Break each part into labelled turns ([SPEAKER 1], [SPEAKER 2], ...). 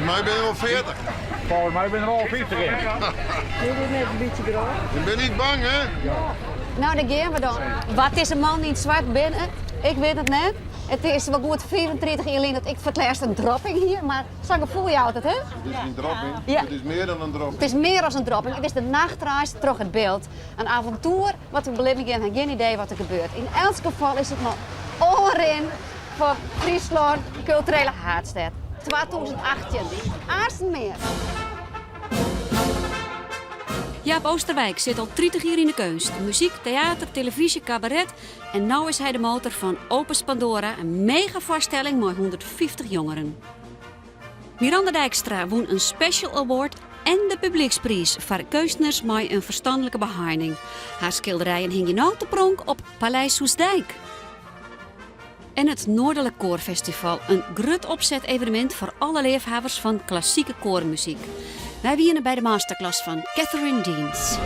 [SPEAKER 1] mij ben je wel 40.
[SPEAKER 2] Volgens mij ben je er al 50 in.
[SPEAKER 3] Je wordt net een beetje groot.
[SPEAKER 1] Je bent niet bang, hè?
[SPEAKER 3] Nou, dan gaan we dan. Wat is een man in het zwart binnen? Ik weet het net. Het is wel goed 34 jaar geleden dat ik voor het laatst een dropping hier, maar zo voel je altijd, hè?
[SPEAKER 1] Het is een dropping.
[SPEAKER 3] Ja.
[SPEAKER 1] Het is meer dan een dropping.
[SPEAKER 3] Het is meer dan een dropping. Het is de nachtreis terug het beeld. Een avontuur wat we beleven en hebben geen idee wat er gebeurt. In elk geval is het nog oren voor Friesland culturele haardstad. 2018. Aarsmeer.
[SPEAKER 4] Jaap Oosterwijk zit al 30 jaar in de kunst. Muziek, theater, televisie, cabaret. En nu is hij de motor van Opus Pandora, een mega voorstelling met 150 jongeren. Miranda Dijkstra won een Special Award en de publieksprijs voor kunstenaars met een verstandelijke beharing. Haar schilderijen hingen nou te pronk op Paleis Soestdijk. En het Noordelijk Koorfestival, een grut opzet evenement voor alle liefhebbers van klassieke koormuziek. Wij wienen bij de masterclass van Catherine Deans.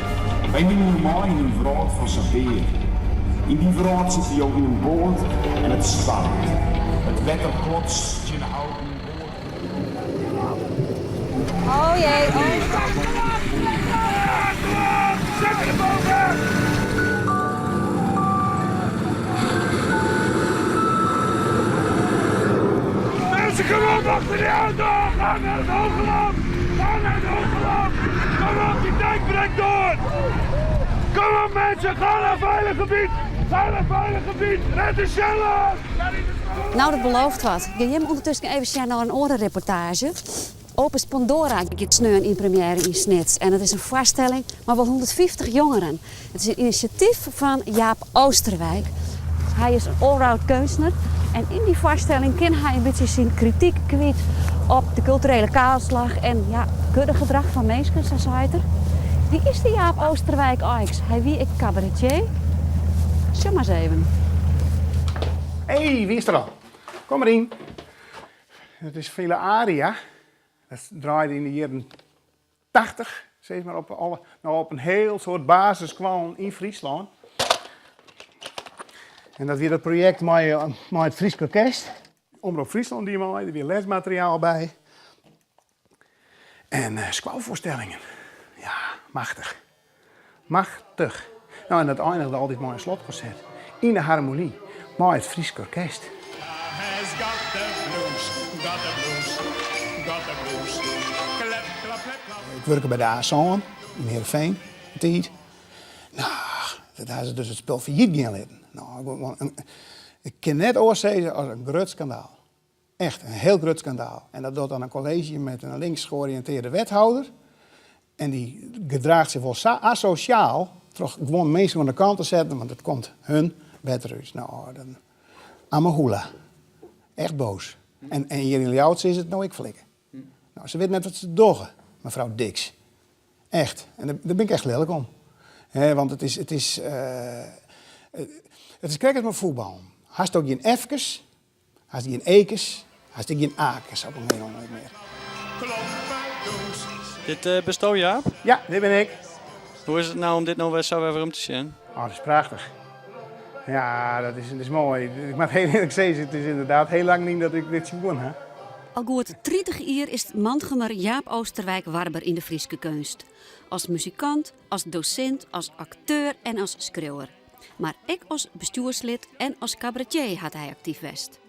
[SPEAKER 5] Wij zijn normaal in een vrouw van Sabine. In die vrouw zit hij ook in een boot en het zwaait. Het wetter klotst in de houten boot.
[SPEAKER 3] Oh jee, oh.
[SPEAKER 2] Zet er boven! Mensen, kom op achter die auto! Ga naar het Hoogland! Ga naar het Hoogland! Kom op, die tank breekt door! Kom op mensen, ga naar een veilig gebied! Ga naar een veilig gebied! Red de Shell!
[SPEAKER 3] Nou, dat belooft wat. Ga je ondertussen even zien naar een orenreportage. Opus Pandora gaat sneu in première in Snits. En het is een voorstelling, maar wel 150 jongeren. Het is een initiatief van Jaap Oosterwijk. Hij is een allround kunstenaar. En in die voorstelling kan hij een beetje zijn kritiek kwijt op de culturele kaalslag en ja, kuddegedrag van mensen, zo zei het er. Wie is die Jaap Oosterwijk eigenlijk? Hij wie ik cabaretier? Zeg maar eens even.
[SPEAKER 6] Hey, wie is er al? Kom maar in. Het is vele aria. Dat draaide in de jaren 80, zeg maar, op een heel soort basiskwal in Friesland. En dat weer het project met het Fries Orkest. Omroep Friesland die maakte, er weer lesmateriaal bij. En squalvoorstellingen. Ja, machtig. Machtig. Nou, en dat eindigde altijd met een slotconcert. In de harmonie. Met het Fries Orkest. Ik werk bij de Azaan in Heerenveen. Tijd. Nou, dat hebben ze dus het spel failliet gaan laten. Nou, ik kan net oorzeggen als een groot schandaal. Echt, een heel groot schandaal. En dat doet dan een college met een links georiënteerde wethouder. En die gedraagt zich wel asociaal. Toch gewoon mensen aan de kant te zetten, want het komt hun wetruis. Nou, dan amahula. Echt boos. En hier in Ljouwts is het nou ik flikken. Nou, ze weet net wat ze doggen, mevrouw Dix. Echt. En daar ben ik echt lelijk om. Want het is kijk eens met voetbal. Haast ook geen Efkes, haast geen Ekes, haast geen Akes op een Nederland niet meer.
[SPEAKER 7] Dit bestond, Jaap?
[SPEAKER 6] Ja, dit ben ik.
[SPEAKER 7] Hoe is het nou om dit nou weer zo even om te zien?
[SPEAKER 6] Oh, dat is prachtig. Ja, dat is mooi. Ik mag heel eerlijk zeggen, het is inderdaad heel lang niet dat ik dit zie doen, hè.
[SPEAKER 4] Al goed 30 jaar is het Mantgemer Jaap Oosterwijk warber in de Frieske kunst. Als muzikant, als docent, als acteur en als schreeuwer. Maar ook als bestuurslid en als cabaretier had hij actief west.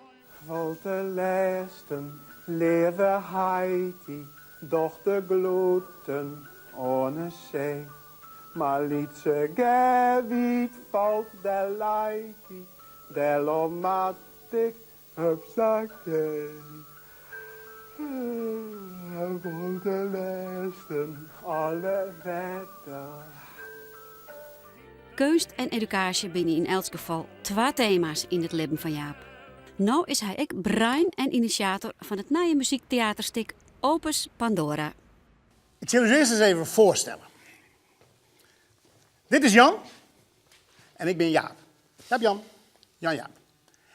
[SPEAKER 8] Grote lesten leerde Haiti, doch de gluten ohne zee. Maar liet ze gewiet valt de leiti, de lomatic hupsakee. Grote lesten, alle wetten.
[SPEAKER 4] Kunst en educatie binnen in elk geval 2 thema's in het leven van Jaap. Nou is hij ook brein en initiator van het nieuwe muziektheaterstuk Opus Pandora.
[SPEAKER 6] Ik zal u eerst eens even voorstellen. Dit is Jan en ik ben Jaap. Jaap Jan, Jan Jaap.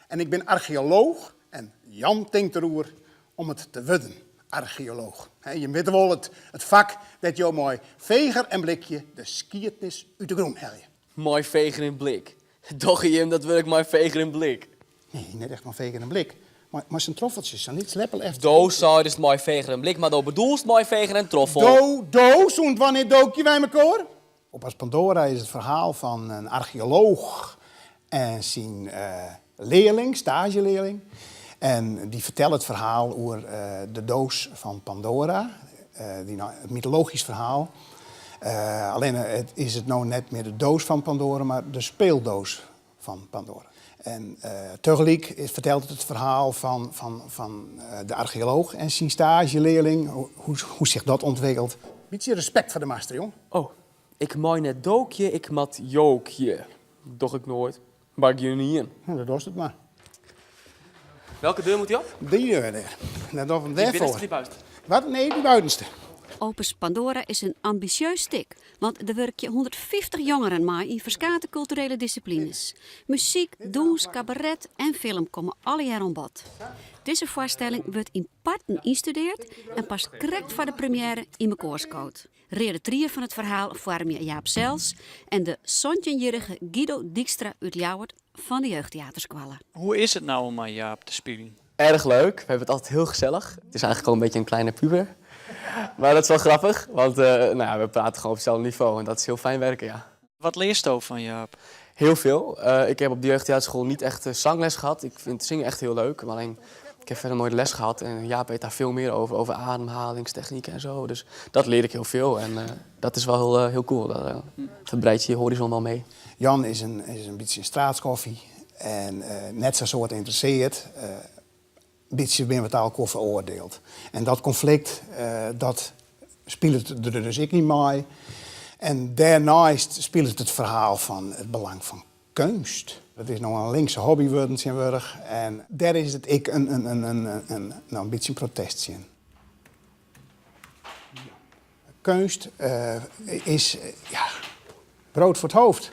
[SPEAKER 6] En ik ben archeoloog en Jan denkt erover om het te worden, archeoloog. Je weet wel het vak dat jou mooi veger en blikje de skiertnis uit de groen helje.
[SPEAKER 9] Mooi veger in blik. Doch je hem, dat wil ik mooi veger in blik.
[SPEAKER 6] Nee, net echt maar veger en blik. Maar zijn troffeltjes zijn niet sleppel echt.
[SPEAKER 9] Doos zei dus mooi vegen en blik, maar dat bedoelst mooi vegen en troffel.
[SPEAKER 6] Doos, en wanneer dookje wij elkaar? Op Pandora is het verhaal van een archeoloog en zijn leerling, stageleerling. En die vertelt het verhaal over de doos van Pandora, het mythologisch verhaal. Alleen is het nou net meer de doos van Pandora, maar de speeldoos van Pandora. En tegelijk vertelt het verhaal van de archeoloog en zijn stageleerling, hoe zich dat ontwikkelt. Beetje respect voor de master, jong.
[SPEAKER 9] Oh, ik mooi net dookje, ik mat jookje. Doch ik nooit. Maar ik je niet in.
[SPEAKER 6] Nou, dat was het maar.
[SPEAKER 9] Welke deur moet hij op?
[SPEAKER 6] Die deur daar. Dat of hem
[SPEAKER 9] Die
[SPEAKER 6] daarvoor.
[SPEAKER 9] binnenste, die buitenste?
[SPEAKER 6] Wat? Nee, die buitenste.
[SPEAKER 4] Opus Pandora is een ambitieus stuk, want er werken 150 jongeren mee in verschillende culturele disciplines. Muziek, dans, cabaret en film komen alle jaar aan bod. Deze voorstelling wordt in parten instudeerd en past correct voor de première in elkaar scout. Reden trieën van het verhaal vormen Jaap Zels en de 17-jarige Guido Dijkstra uit Ljouwert van de Jeugdtheaterschool.
[SPEAKER 7] Hoe is het nou om aan Jaap te spelen?
[SPEAKER 9] Erg leuk. We hebben het altijd heel gezellig. Het is eigenlijk al een beetje een kleine puber. Maar dat is wel grappig, want we praten gewoon op hetzelfde niveau en dat is heel fijn werken, ja.
[SPEAKER 7] Wat leerst je van Jaap?
[SPEAKER 9] Heel veel. Ik heb op de jeugdtheaterschool niet echt zangles gehad. Ik vind zingen echt heel leuk, maar alleen ik heb verder nooit les gehad. En Jaap weet daar veel meer over ademhalingstechnieken en zo. Dus dat leer ik heel veel en dat is wel heel cool. Dat verbreidt je horizon wel mee.
[SPEAKER 6] Jan is een beetje een straatskoffie en net zo soort interesseert. Een beetje ben we elkaar veroordeeld. En dat conflict, dat speelt er dus ik niet mee. En daarnaast speelt het verhaal van het belang van kunst. Dat is nog een linkse hobby geworden. En daar is het ik een beetje een protest in. Kunst is brood voor het hoofd.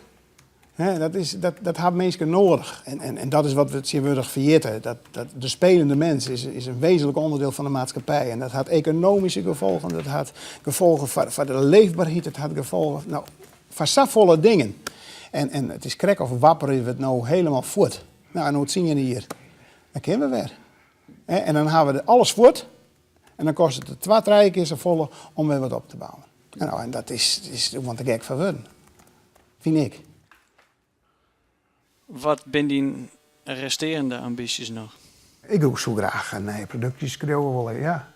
[SPEAKER 6] Dat hebben mensen nodig. En dat is wat we tegenwoordig vergeten. Dat de spelende mens is een wezenlijk onderdeel van de maatschappij. En dat had economische gevolgen. Dat had gevolgen voor de leefbaarheid. Het had gevolgen voor zoveel dingen. En het is krek of wapperen we het nou helemaal voort. Nou, en hoe zien je hier? Dan kennen we weer. En dan hebben we alles voort. En dan kost het 2-3 keer zo volle om weer wat op te bouwen. En dat is want de gek van worden. Vind ik.
[SPEAKER 7] Wat ben die resterende ambities nog?
[SPEAKER 6] Ik doe zo graag een productie schreeuwen willen, ja.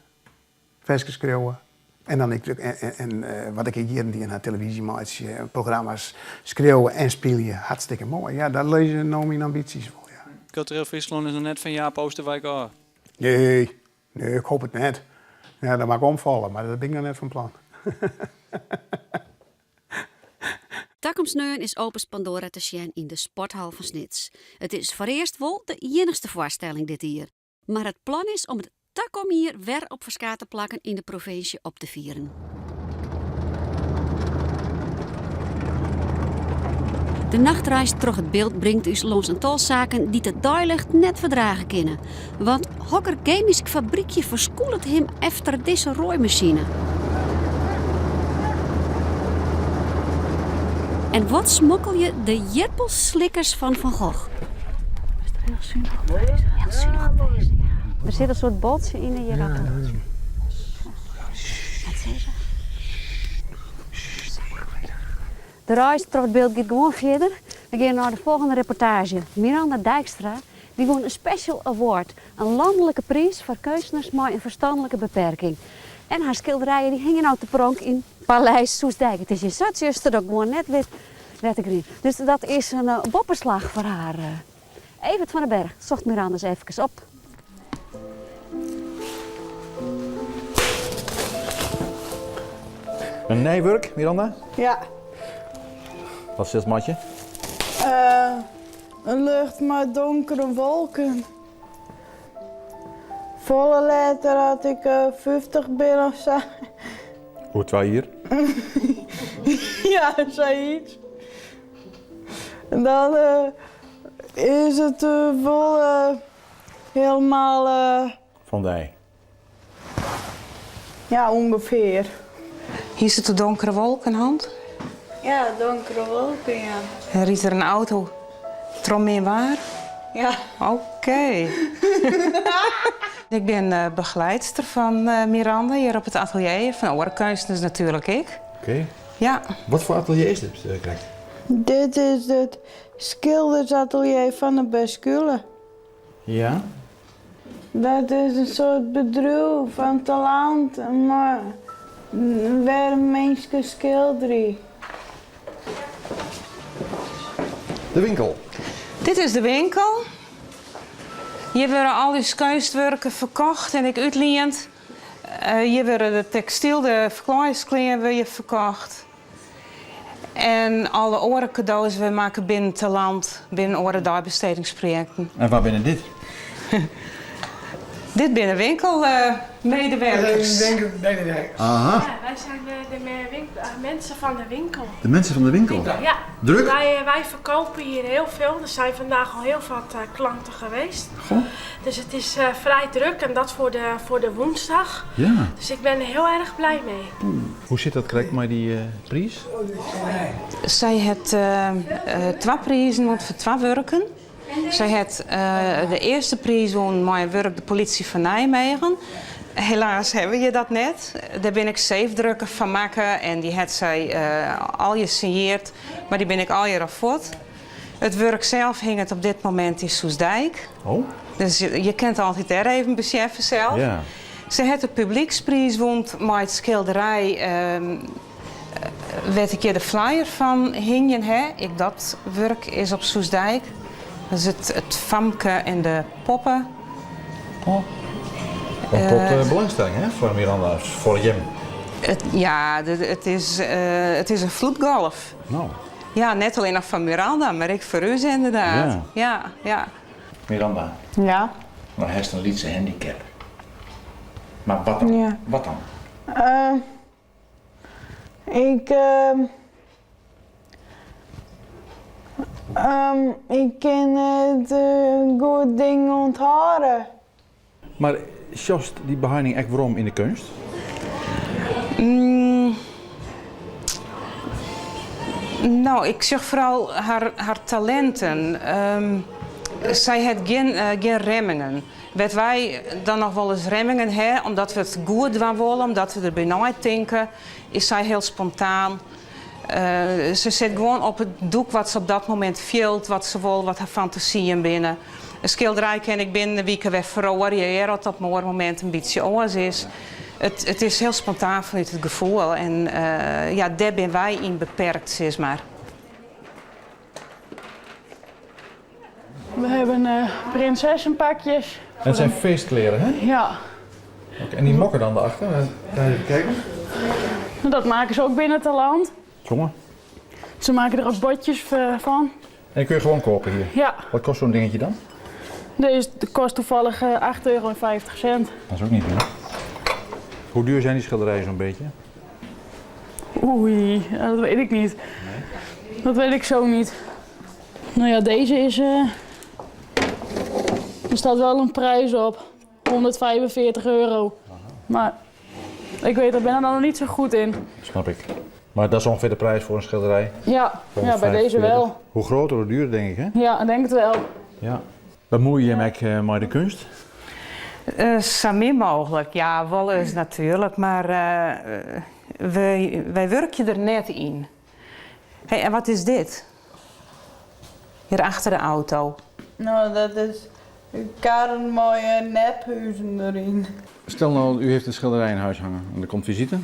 [SPEAKER 6] Versjes schreeuwen. En dan wat ik hier en die naar televisie maak, programma's schreeuwen en spelen, hartstikke mooi. Ja, dat lees je nou mijn ambities wel, ja.
[SPEAKER 7] Cultureel Friesland is nog net van Jaap Oosterwijk af.
[SPEAKER 6] Nee, ik hoop het net. Ja, dat mag ik omvallen, maar dat ben ik nog net van plan.
[SPEAKER 4] Takomsneun is Opus Pandora te zien in de sporthal van Snits. Het is voor eerst wel de enigste voorstelling dit jaar. Maar het plan is om het takom hier weer op verschillende plakken in de provincie op te vieren. De nachtreis door het beeld brengt u langs een tal zaken die het daglicht net verdragen kunnen. Want hokker chemisch fabriekje verskoelt hem efter deze rooimachine. En wat smokkel je de jeppelslikkers van Van Gogh?
[SPEAKER 3] Is er heel zuinig bezig? Heel zuinig bezig, ja. Er zit een soort boltje in de jeppel. Wat zei ze? De reis door het beeld gaat gewoon verder. We gaan naar de volgende reportage. Miranda Dijkstra die won een special award. Een landelijke prijs voor kunstenaars met een verstandelijke beperking. En haar schilderijen die hingen nou te pronk in Paleis Soestdijk. Het is je zatzuster ook gewoon net wit green. Dus dat is een bopperslag voor haar. Evert van den Berg zocht Miranda eens even op.
[SPEAKER 10] Een nijwerk, Miranda?
[SPEAKER 11] Ja.
[SPEAKER 10] Wat is het matje?
[SPEAKER 11] Een lucht met donkere wolken. Volle letter had ik 50 ben of zo.
[SPEAKER 10] Hoe het hier?
[SPEAKER 11] Ja, zoiets. En dan is het vol helemaal...
[SPEAKER 10] Van Dij.
[SPEAKER 11] Ja, ongeveer.
[SPEAKER 12] Hier zit de donkere wolkenhand.
[SPEAKER 11] Ja, donkere wolken, ja.
[SPEAKER 12] Er is er een auto. Trom meer waar. Ja. Oké. Ik ben begeleidster van Miranda hier op het atelier. Van oorkunstens natuurlijk ik.
[SPEAKER 10] Oké.
[SPEAKER 12] Ja.
[SPEAKER 10] Wat voor atelier is dit, kijk?
[SPEAKER 11] Dit is het schildersatelier van de Bascule.
[SPEAKER 10] Ja?
[SPEAKER 11] Dat is een soort bedrijf van talent, maar waar mensen schilderen.
[SPEAKER 10] De winkel.
[SPEAKER 12] Dit is de winkel. Hier worden al die kunstwerken verkocht en ik uitleend. Hier worden de textiel, de verklaarskleren weer verkocht. En alle andere cadeaus we maken binnen het land, binnen andere dagbestedingsprojecten.
[SPEAKER 10] En waar binnen dit?
[SPEAKER 12] Dit binnen winkelmedewerkers.
[SPEAKER 10] Aha.
[SPEAKER 13] Ja, wij zijn de mensen van de winkel.
[SPEAKER 10] De mensen van de winkel?
[SPEAKER 13] Ja.
[SPEAKER 10] Druk?
[SPEAKER 13] Wij verkopen hier heel veel. Er zijn vandaag al heel wat klanten geweest.
[SPEAKER 10] Goh.
[SPEAKER 13] Dus het is vrij druk en dat voor de woensdag.
[SPEAKER 10] Ja.
[SPEAKER 13] Dus ik ben er heel erg blij mee.
[SPEAKER 10] Hoe zit dat correct met die prijs?
[SPEAKER 12] Zij heeft 2 prijzen voor 2 werken. Zij heeft de eerste prijs won mijn werk de politie van Nijmegen. Helaas hebben je dat net. Daar ben ik zeefdrukken van maken en die heeft zij al je signeerd, maar die ben ik al je afvoerd. Het werk zelf hing het op dit moment in Soesdijk.
[SPEAKER 10] Oh.
[SPEAKER 12] Dus je kent altijd er even beseffen zelf.
[SPEAKER 10] Ja.
[SPEAKER 12] Ze heeft de publieksprijs won met het schilderij. Weet ik je de flyer van hingen, hè? Dat werk is op Soesdijk. Dat is het famke en de poppen.
[SPEAKER 10] Oh. Een tot belangstelling, hè, voor Miranda, voor Jem.
[SPEAKER 12] Het is een vloedgolf.
[SPEAKER 10] Nou.
[SPEAKER 12] Ja, net alleen nog van Miranda, maar ik voor u inderdaad. Ja.
[SPEAKER 10] Miranda,
[SPEAKER 11] Ja.
[SPEAKER 10] nou heeft een lietse handicap. Maar wat dan?
[SPEAKER 11] Ja.
[SPEAKER 10] Wat dan?
[SPEAKER 11] Ik kan het goed dingen onthouden.
[SPEAKER 10] Maar Sjost die behandeling echt waarom in de kunst?
[SPEAKER 12] Nou, ik zeg vooral haar talenten. Zij heeft geen remmingen. Wat wij dan nog wel eens remmingen hebben, omdat we het goed willen, omdat we erbij nadenken, is zij heel spontaan. Ze zit gewoon op het doek wat ze op dat moment vielt, wat ze wil, wat haar fantasieën binnen. Een schilderij ken ik binnen een week weer verorieerd, dat op een moment een beetje oors is. Het is heel spontaan vanuit het gevoel en daar ben wij in beperkt, zeg maar.
[SPEAKER 11] We hebben prinsessenpakjes.
[SPEAKER 10] En het zijn feestkleren, hè?
[SPEAKER 11] Ja.
[SPEAKER 10] Okay. En die mokken dan daarachter? Kan je even kijken?
[SPEAKER 11] Dat maken ze ook binnen het land.
[SPEAKER 10] Jongen.
[SPEAKER 11] Ze maken er ook botjes van.
[SPEAKER 10] En die kun je gewoon kopen hier?
[SPEAKER 11] Ja.
[SPEAKER 10] Wat kost zo'n dingetje dan?
[SPEAKER 11] Deze kost toevallig €8,50.
[SPEAKER 10] Dat is ook niet duur. Hoe duur zijn die schilderijen zo'n beetje?
[SPEAKER 11] Oei, dat weet ik niet. Nee. Dat weet ik zo niet. Nou ja, deze is... er staat wel een prijs op. €145. Maar ik weet, daar ben ik dan nog niet zo goed in.
[SPEAKER 10] Snap ik. Maar dat is ongeveer de prijs voor een schilderij?
[SPEAKER 11] Ja, bij deze wel.
[SPEAKER 10] Hoe groter, hoe duurder, denk ik, hè?
[SPEAKER 11] Ja, ik denk het wel.
[SPEAKER 10] Ja. Bemoei je met de kunst?
[SPEAKER 12] Zo min mogelijk, ja, wel eens natuurlijk, maar wij werken er net in. Hey, en wat is dit? Hier achter de auto.
[SPEAKER 11] Nou, dat is een kern mooie nephuizen erin.
[SPEAKER 10] Stel nou, u heeft een schilderij in huis hangen en er komt visite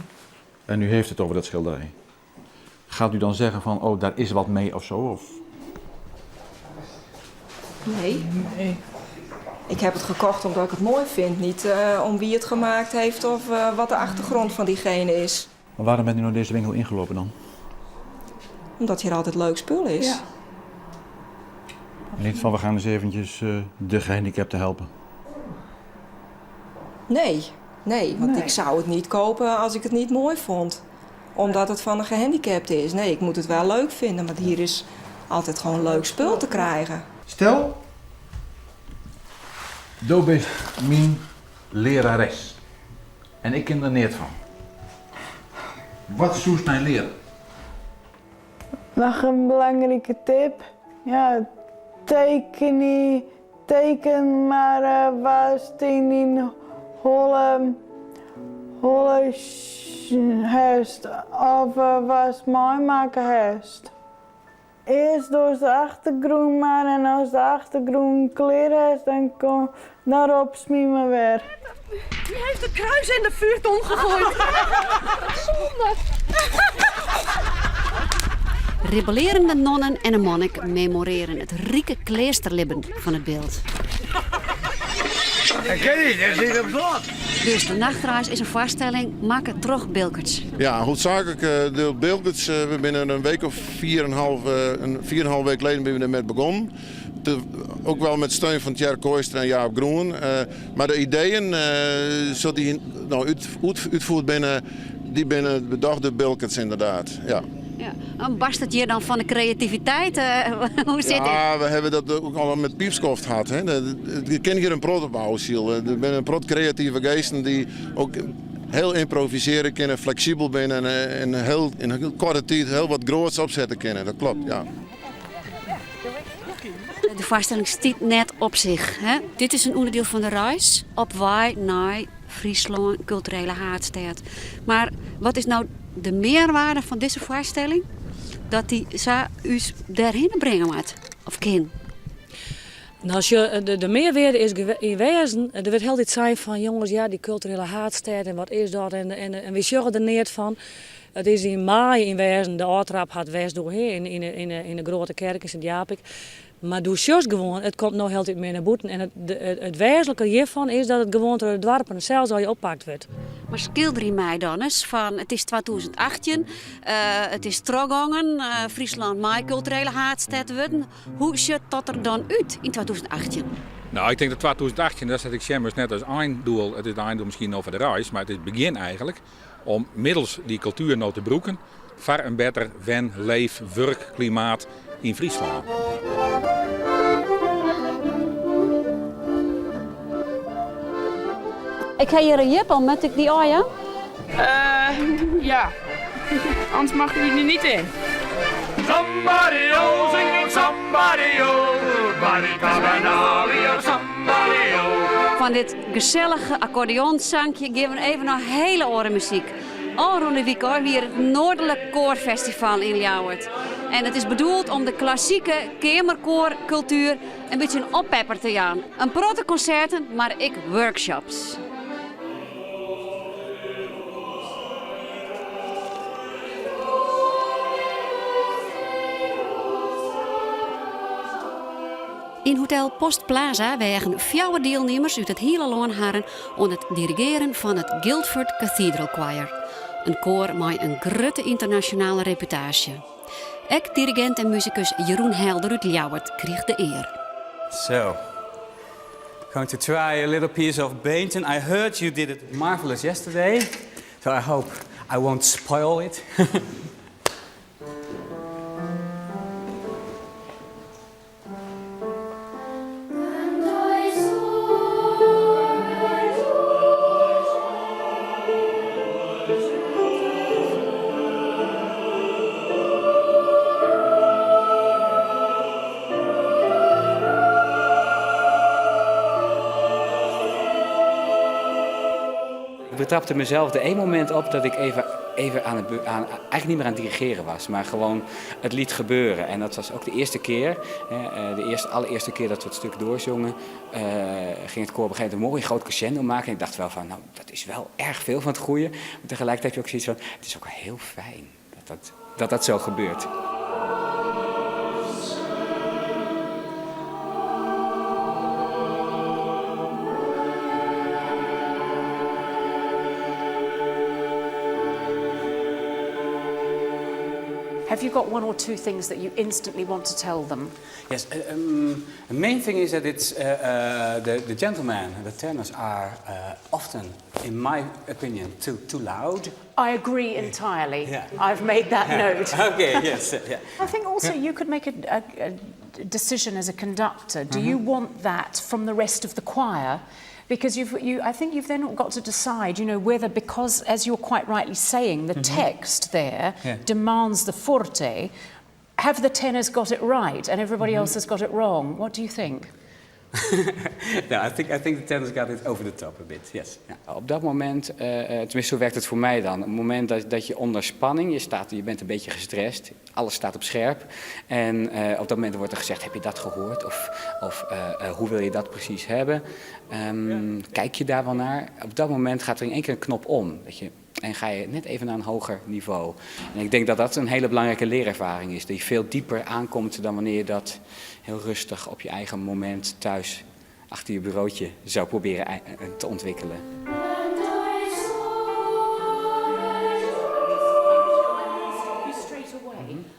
[SPEAKER 10] en u heeft het over dat schilderij. Gaat u dan zeggen van, oh, daar is wat mee of zo? Of?
[SPEAKER 14] Nee. Ik heb het gekocht omdat ik het mooi vind, niet om wie het gemaakt heeft of wat de achtergrond van diegene is.
[SPEAKER 10] Maar waarom bent u naar deze winkel ingelopen dan?
[SPEAKER 14] Omdat hier altijd leuk spul is.
[SPEAKER 11] Ja.
[SPEAKER 10] Niet van, we gaan eens eventjes de gehandicapten helpen.
[SPEAKER 14] Nee, want ik zou het niet kopen als ik het niet mooi vond. Omdat het van een gehandicapte is. Nee, ik moet het wel leuk vinden, want hier is altijd gewoon leuk spul te krijgen.
[SPEAKER 10] Stel, du bent mijn lerares en ik ken er niet van. Wat zoest mij leren?
[SPEAKER 11] Nog een belangrijke tip. Ja, tekenen, teken, maar was het in die holle hest of was mooi maken hest. Eerst door de achtergrond maar en als de achtergrond clear is, dan kom daarop smiemen weer.
[SPEAKER 15] Die heeft het kruis in de vuurton gegooid. Zonde.
[SPEAKER 4] Rebellerende nonnen en een monnik memoreren het rieke kleesterlibben van het beeld.
[SPEAKER 2] Ik ken niet, dat zit op slot.
[SPEAKER 4] Dus de nachtreis is een vaststelling, maken terug Bilkerts.
[SPEAKER 1] Ja, hoofdzakelijk de Bilkerts. We zijn een week of 4,5 week geleden ben we ermee begonnen. Ook wel met steun van Tjerk Kooister en Jaap Groen. Maar de ideeën zoals die uitvoerd binnen, die binnen bedacht door Bilkerts inderdaad. Ja.
[SPEAKER 4] Ja. En barst het hier dan van de creativiteit? Hoe zit het?
[SPEAKER 1] Ja, we hebben dat ook al met Piepskoft gehad. Je kent hier een prot opbouwen, Siel. Er zijn een prot creatieve geesten die ook heel improviseren kunnen, flexibel zijn en in een korte tijd heel wat groots opzetten kunnen. Dat klopt, ja.
[SPEAKER 4] De vaststelling stiet net op zich. Hè? Dit is een onderdeel van de reis op wij naar Friesland, culturele haardstad. Maar wat is nou de meerwaarde van deze vaststelling? Dat die u daarheen brengen moet, of kan?
[SPEAKER 16] Nou, als je, de meerwaarde is in wezen, er wordt heel dit zijn van jongens, ja, die culturele haardstad en wat is dat en we zorgen er niet van. Het is in maai in wezen, de oortrap had west doorheen in de grote kerk in Sint-Japik. Maar doe just gewoon, het komt nog heel tijd meer naar buiten. En het wezenlijke hiervan is dat het gewoon door de dorpen zelfs al je oppakt wordt.
[SPEAKER 4] Maar schilder je mij dan eens van, het is 2018, het is teruggegaan, Friesland mij culturele haardstad worden. Hoe ziet dat er dan uit in 2018?
[SPEAKER 17] Nou, ik denk dat 2018, dat zet ik Shemmers net als einddoel. Het is de einddoel misschien over de reis, maar het is het begin eigenlijk. Om middels die cultuur nou te broeken, voor een beter wen, leef, werk, klimaat in Friesland.
[SPEAKER 4] Ik ga hier een jippel, moet ik die ooien?
[SPEAKER 11] Ja. Anders mag je er niet in.
[SPEAKER 2] Somebody oh, singing somebody oh, body cabanario, somebody oh.
[SPEAKER 4] Van dit gezellige accordeonzangje geven we even naar hele orenmuziek. Al rond de week hoor, weer het Noordelijk Koorfestival in Ljouwert. En het is bedoeld om de klassieke kamerkoorcultuur een beetje een oppepper te gaan. Een protte concerten, maar ik workshops. In Hotel Post Plaza wegen 4 deelnemers uit het hele land haren onder het dirigeren van het Guildford Cathedral Choir. Een koor met een grote internationale reputatie. Dirigent en muzikus Jeroen Helder uit Ljouwert kreeg de eer.
[SPEAKER 18] So, going to try a little piece of Bainton. I heard you did it marvelous yesterday, so I hope I won't spoil it. Ik betrapte mezelf er één moment op dat ik even eigenlijk niet meer aan het dirigeren was, maar gewoon het liet gebeuren. En dat was ook de eerste keer, allereerste keer dat we het stuk doorzongen, ging het koor op een gegeven moment een mooi groot crescendo maken. En ik dacht wel van, nou, dat is wel erg veel van het goede. Maar tegelijkertijd heb je ook zoiets van, het is ook heel fijn dat zo gebeurt.
[SPEAKER 19] Have you got one or two things that you instantly want to tell them?
[SPEAKER 18] Yes, the main thing is that it's the gentlemen, the tenors are often, in my opinion, too loud.
[SPEAKER 19] I agree entirely. Yeah. I've made that note.
[SPEAKER 18] Okay, yes. Yeah.
[SPEAKER 19] I think also you could make a decision as a conductor. Do you want that from the rest of the choir? Because I think you've then got to decide, whether, because, as you're quite rightly saying, the text there demands the forte, have the tenors got it right and everybody else has got it wrong? What do you think?
[SPEAKER 18] No, I think the tennis got it over the top a bit, yes. Ja. Op dat moment, tenminste zo werkt het voor mij dan. Op het moment dat je onder spanning, je bent een beetje gestrest, alles staat op scherp. En op dat moment wordt er gezegd, heb je dat gehoord? Of hoe wil je dat precies hebben? Kijk je daar wel naar? Op dat moment gaat er in één keer een knop om. En ga je net even naar een hoger niveau. En ik denk dat dat een hele belangrijke leerervaring is. Dat je veel dieper aankomt dan wanneer je dat heel rustig op je eigen moment thuis achter je bureautje zou proberen te ontwikkelen.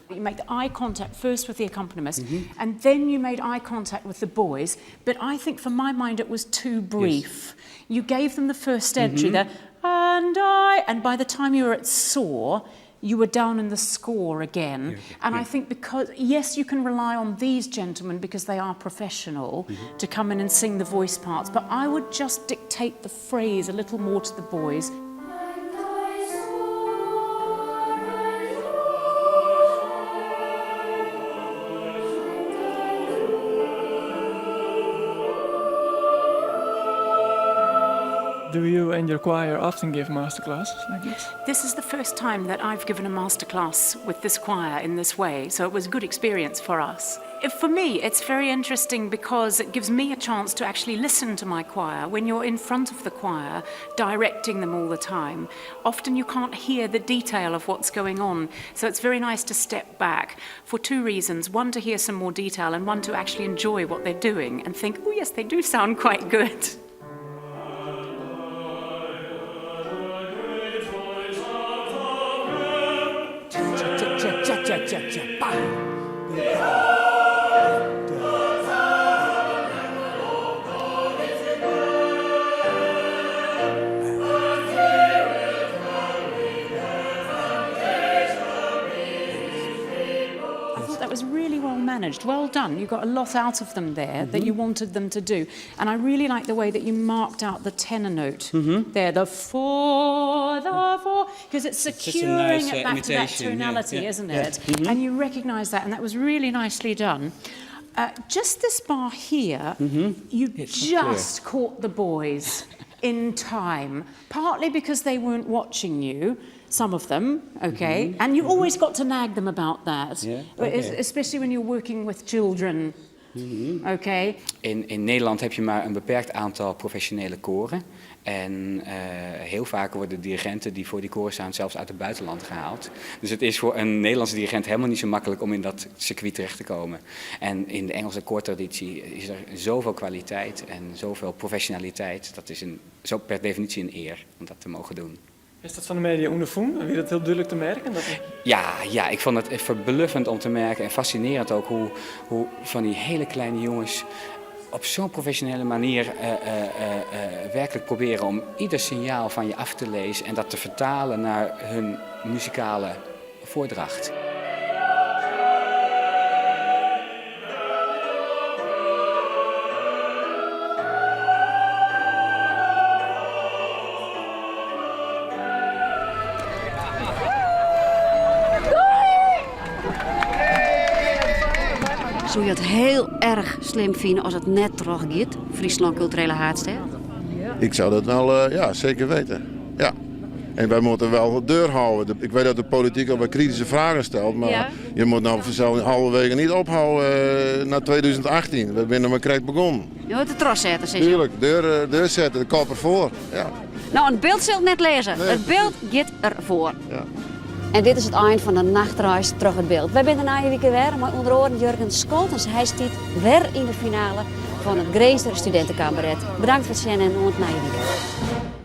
[SPEAKER 19] You make the eye contact first with the accompanist, and then you made eye contact with the boys. But I think, for my mind, it was too brief. Yes. You gave them the first entry, and by the time you were at saw, you were down in the score again. And I think because, yes, you can rely on these gentlemen because they are professional to come in and sing the voice parts, but I would just dictate the phrase a little more to the boys.
[SPEAKER 20] Do you and your choir often give masterclasses like this?
[SPEAKER 19] This is the first time that I've given a masterclass with this choir in this way, so it was a good experience for us. For me, it's very interesting because it gives me a chance to actually listen to my choir. When you're in front of the choir, directing them all the time, often you can't hear the detail of what's going on. So it's very nice to step back for two reasons. One, to hear some more detail, and one, to actually enjoy what they're doing and think, oh yes, they do sound quite good. That was really well managed, well done. You got a lot out of them there that you wanted them to do. And I really like the way that you marked out the tenor note there, the for, because it's securing it back to that tonality, isn't it? And you recognise that, and that was really nicely done. Just this bar here, you just caught the boys in time, partly because they weren't watching you, some of them, okay, and you always got to nag them about that, especially when you're working with children, okay.
[SPEAKER 18] In Nederland heb je maar een beperkt aantal professionele koren. En heel vaak worden dirigenten die voor die koren staan zelfs uit het buitenland gehaald. Dus het is voor een Nederlandse dirigent helemaal niet zo makkelijk om in dat circuit terecht te komen. En in de Engelse koortraditie is er zoveel kwaliteit en zoveel professionaliteit. Dat is zo per definitie een eer om dat te mogen doen.
[SPEAKER 20] Is dat van de media ondervoen? Heb je dat heel duidelijk te merken?
[SPEAKER 18] Ja, ik vond het verbluffend om te merken en fascinerend ook hoe van die hele kleine jongens op zo'n professionele manier werkelijk proberen om ieder signaal van je af te lezen en dat te vertalen naar hun muzikale voordracht.
[SPEAKER 4] Zou je het heel erg slim vinden als het net teruggaat, Friesland Culturele Haardstad?
[SPEAKER 1] Ik zou dat wel zeker weten. Ja. En wij moeten wel de deur houden. Ik weet dat de politiek al wat kritische vragen stelt, maar je moet nou vanzelf halverwege niet ophouden naar 2018. We zijn maar correct begonnen.
[SPEAKER 4] Je moet het terug zetten, zeg je.
[SPEAKER 1] Tuurlijk, deur zetten, de kop ervoor. Ja.
[SPEAKER 4] Nou, het beeld zult net lezen. Nee. Het beeld gaat ervoor.
[SPEAKER 1] Ja.
[SPEAKER 3] En dit is het eind van de nachtreis terug het beeld. Wij zijn de na week weer, maar onder andere Jurgen Scholtens. Hij staat weer in de finale van het Greenstra Studentenkabaret. Bedankt voor het zien en tot na je week.